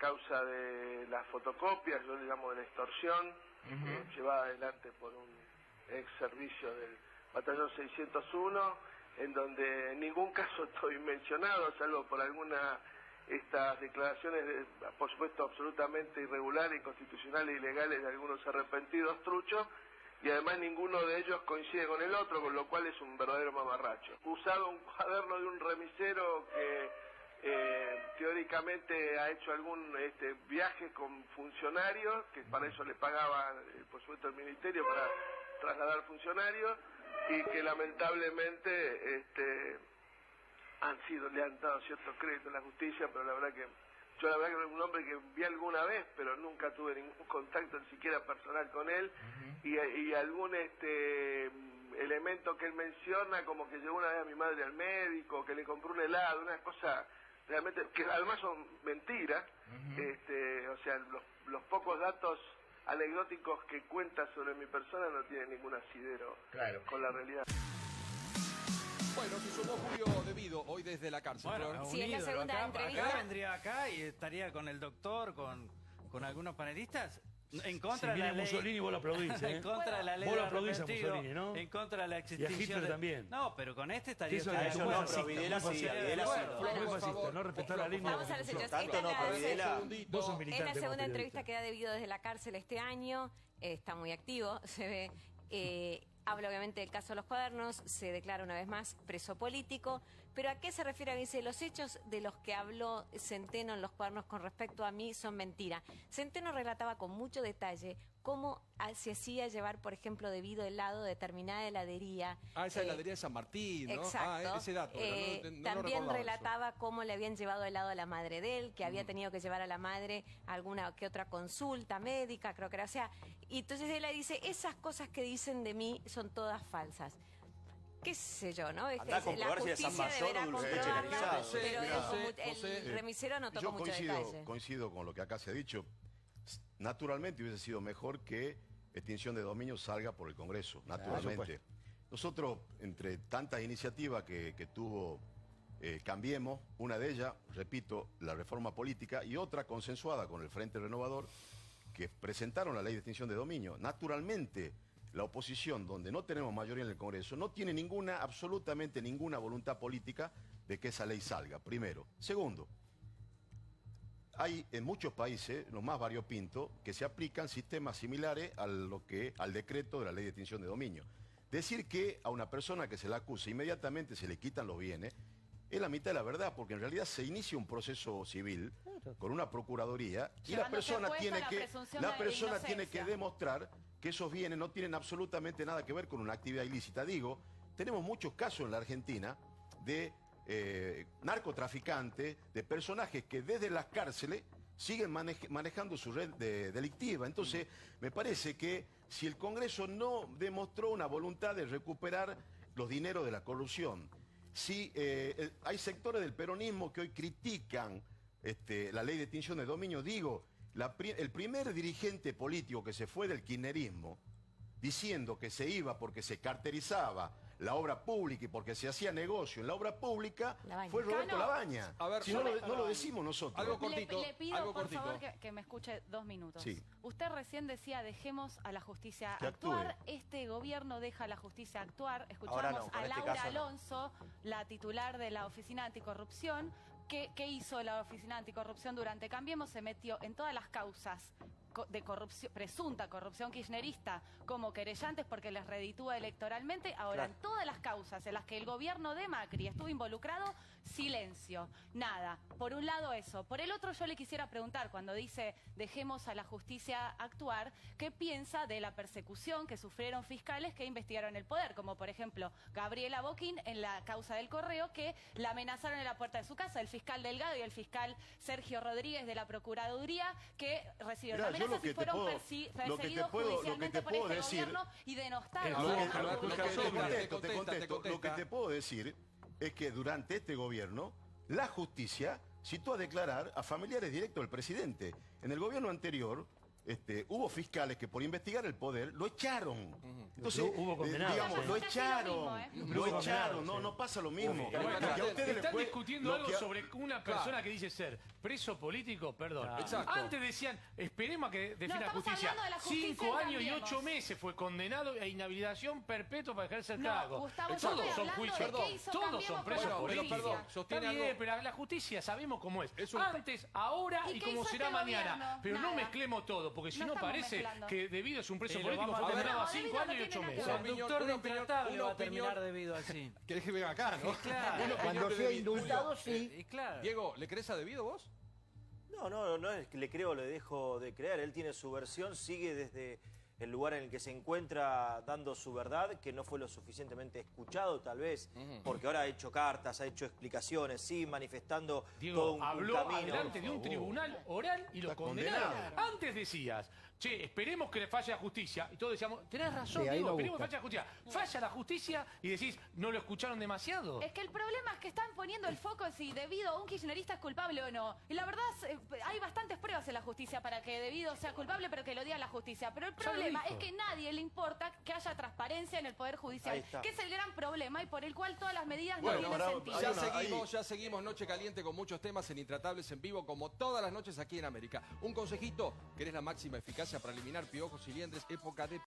causa de las fotocopias, yo le llamo de la extorsión, llevada adelante por un ex servicio del batallón 601, en donde en ningún caso estoy mencionado, salvo por estas declaraciones, por supuesto, absolutamente irregulares, inconstitucionales, ilegales de algunos arrepentidos truchos, y además ninguno de ellos coincide con el otro, con lo cual es un verdadero mamarracho. Usado un cuaderno de un remisero que teóricamente ha hecho algún viaje con funcionarios, que para eso le pagaba, por supuesto, el ministerio para trasladar funcionarios, y que lamentablemente le han dado cierto crédito a la justicia, pero la verdad que yo es un hombre que vi alguna vez, pero nunca tuve ningún contacto ni siquiera personal con él, y algún elemento que él menciona, como que llevó una vez a mi madre al médico, que le compró un helado, una cosa realmente, que además son mentiras, o sea, los pocos datos anecdóticos que cuenta sobre mi persona no tienen ningún asidero con la realidad. Bueno, se sumó Julio Devido hoy desde la cárcel. Bueno, sí, es la segunda entrevista. Acá vendría acá y estaría con el doctor, con algunos panelistas. En contra si de la ley Mussolini, vos lo aplaudís, en contra de la ley vos lo de aplaudís a arrepentido, Mussolini, ¿no? En contra de la Y a existencia Hitler también. No, pero con este estaría... Eso estaría es muy muy fascista, fascista, Videla muy sí, fascista. Videla sí. Muy fascista, no respetar la línea. Vamos a los hechos. Tanto no, pero Videla... Vos sos Es militante. la segunda más entrevista que da Devido desde la cárcel este año. Está muy activo, se ve. Habla obviamente del caso de los cuadernos, se declara una vez más preso político. ¿Pero a qué se refiere? Dice, los hechos de los que habló Centeno en los cuadernos con respecto a mí son mentira. Centeno relataba con mucho detalle cómo se hacía llevar, por ejemplo, Devido helado de determinada heladería. Esa heladería de San Martín, ¿no? Exacto. Ese dato, no también recordaba relataba eso. cómo le habían llevado helado a la madre de él, que había tenido que llevar a la madre alguna que otra consulta médica, creo que era. O sea, y entonces él le dice, esas cosas que dicen de mí son todas falsas. Qué sé yo, ¿no? Andá a comprobar si es San justicia Mayor deberá o dulce de leche comprobarla, granizado. pero el remisero no tocó mucho detalle. Coincido con lo que acá se ha dicho. Naturalmente hubiese sido mejor que extinción de dominio salga por el Congreso, naturalmente. Nosotros, entre tantas iniciativas que tuvo Cambiemos, una de ellas, repito, la reforma política, y otra consensuada con el Frente Renovador, que presentaron la ley de extinción de dominio. Naturalmente, la oposición, donde no tenemos mayoría en el Congreso, no tiene absolutamente ninguna voluntad política de que esa ley salga, primero. Segundo, hay en muchos países, los más variopintos, que se aplican sistemas similares al decreto de la ley de extinción de dominio. Decir que a una persona que se la acusa inmediatamente se le quitan los bienes es la mitad de la verdad, porque en realidad se inicia un proceso civil con una procuraduría y la persona tiene que demostrar que esos bienes no tienen absolutamente nada que ver con una actividad ilícita. Digo, tenemos muchos casos en la Argentina de narcotraficantes, de personajes que desde las cárceles siguen manejando su red delictiva. Entonces, me parece que si el Congreso no demostró una voluntad de recuperar los dineros de la corrupción, si hay sectores del peronismo que hoy critican la ley de extinción de dominio, digo, el primer dirigente político que se fue del kirchnerismo diciendo que se iba porque se carterizaba la obra pública y porque se hacía negocio en la obra pública fue Roberto Labaña. A ver, si no lo decimos nosotros. Algo cortito. Le pido, algo por cortito. favor, que me escuche 2 minutos. Sí. Usted recién decía, dejemos a la justicia Que actuar. actúe. Este gobierno deja a la justicia actuar. Ahora Escuchamos no, con a este Laura caso no. Alonso, la titular de la Oficina Anticorrupción. ¿Qué hizo la Oficina Anticorrupción durante Cambiemos? Se metió en todas las causas de corrupción, presunta corrupción kirchnerista como querellantes porque les reditúa electoralmente. Ahora, Claro. en todas las causas en las que el gobierno de Macri estuvo involucrado, silencio, nada. Por un lado eso. Por el otro, yo le quisiera preguntar, cuando dice dejemos a la justicia actuar, ¿qué piensa de la persecución que sufrieron fiscales que investigaron el poder? Como por ejemplo, Gabriela Boquín en la causa del Correo, que la amenazaron en la puerta de su casa, el fiscal Delgado y el fiscal Sergio Rodríguez de la Procuraduría, que recibieron Mirá, yo amenazas y fueron perseguidos judicialmente por este gobierno y denostados. Lo que te puedo decir es que durante este gobierno la justicia citó a declarar a familiares directos del presidente. En el gobierno anterior hubo fiscales que por investigar el poder lo echaron. Entonces, Hubo condenados, digamos, sí. lo Casi echaron. lo mismo, Lo Hubo echaron, condenados, no pasa lo mismo. Bueno, Lo que a ustedes les Están puede- discutiendo lo algo que a- sobre una persona que dice ser preso político, perdón. Exacto. Antes decían, esperemos a que defina estamos justicia. hablando de la justicia 5 en años y Cambiemos. 8 meses fue condenado a inhabilitación perpetua para ejercer No, cargo. Gustavo, yo Todos estoy son hablando juicios. de qué hizo Todos Cambiemos son por presos la Pero, políticos. perdón, justicia. sostiene Está bien, algo. pero la justicia sabemos cómo es. Es un- Antes, ahora ¿Y y qué como hizo será este mañana. gobierno? Pero no Nada. mezclemos todo, porque si No no estamos parece mezclando. que Debido es un preso Lo político, vamos fue a ver. condenado a No, 5 Debido años y no 8 tiene meses. nada Un que ver. conductor una opinión, intratable una va a opinión. terminar debido así. ¿Querés que venga acá, no? Claro. Una opinión Cuando de sea Debido. indultado, Julio, sí. Y claro. Diego, ¿le crees a Debido vos? No es que le creo o le dejo de creer. Él tiene su versión, sigue desde el lugar en el que se encuentra dando su verdad, que no fue lo suficientemente escuchado tal vez, porque ahora ha hecho cartas, ha hecho explicaciones, sí, manifestando todo Diego un habló camino. adelante de un tribunal oral y lo Está condenaron. condenado. Antes decías, che, esperemos que le falle la justicia. Y todos decíamos, tenés razón, Sí, ahí Diego, me esperemos que gusta. falle la justicia. Falla la justicia y decís, ¿no lo escucharon demasiado? Es que el problema es que están poniendo el foco en si Debido un kirchnerista es culpable o no. Y la verdad, hay bastantes pruebas en la justicia para que Debido sea culpable, pero que lo diga la justicia. Pero el Ya lo problema dijo. es que a nadie le importa que haya transparencia en el Poder Judicial, Ahí está. que es el gran problema y por el cual todas las medidas Bueno, no tienen ahora- sentido. hay Ya seguimos Noche Caliente con muchos temas en Intratables en vivo, como todas las noches aquí en América. Un consejito, ¿querés la máxima eficacia para eliminar piojos y liendres? Época de